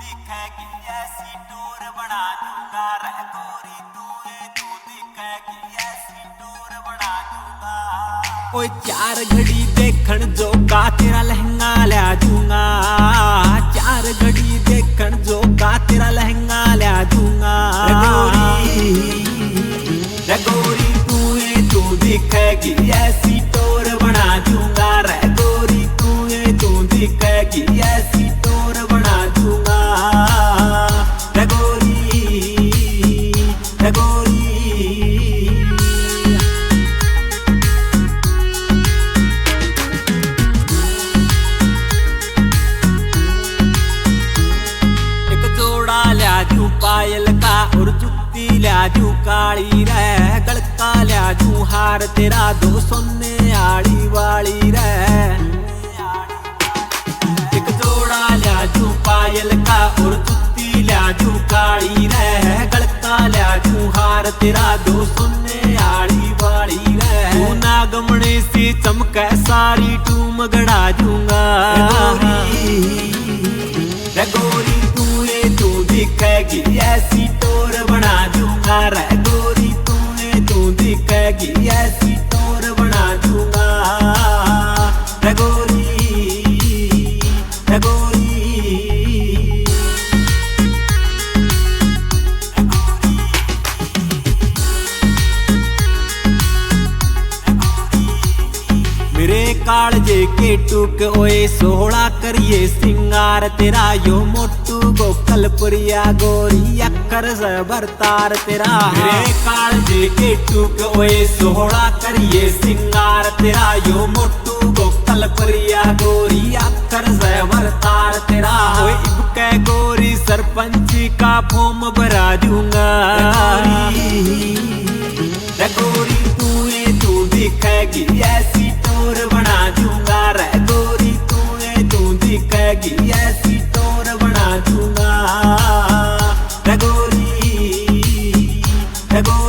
दिखेगी ऐसी टोर बना दूंगा रे गोरी तू दिखेगी ऐसी टोर बना दूंगा। ओए 4 घड़ी देखण जो का तेरा लहंगा ला दूंगा, 4 घड़ी देखण जो का तेरा लहंगा ला दूंगा। रे गोरी तू दिखेगी ऐसी टोर बना दूंगा रे गोरी तू दिखेगी ऐसी टोर बना दूंगा। रे गोरी रे गोरी एक जोड़ा ला दूं पायल का और जुत्ती ला दूं काली रे, गलका ला दूं हार तेरा 2 सोने आड़ी वाली रे। एक जोड़ा ला दूं पायल का और जुत्ती ला दूं काली रे, गलका ला दूं हार तेरा 2 सोने आड़ी वाली रे। तू नागमणे से चमके सारी टूम गड़ा दूंगा। रे गोरी तू दिखेगी ऐसी टोर बना दूंगा रे गोरी तू दिखेगी ऐसी टोर बना दूंगा। रे गोरी रे गोरी मेरे कालजे के टूक ओए 16 करिए सिंगार तेरा यो मोटू गोकल पुरिया गोरी अक्कर जबरतार तेरा। मेरे कालजे के टूक ओए 16 करिए सिंगार तेरा यो मोटू गोकल पुरिया गोरी अक्कर जबरतार तेरा। ओए इबके गोरी सरपंची का फॉर्म भरा दूंगा। रे गोरी तू दिखेगी ऐसी टोर बना दूंगा रे गोरी तू दिखेगी ऐसी टोर बना दूंगा। रे गोरी रे गोरी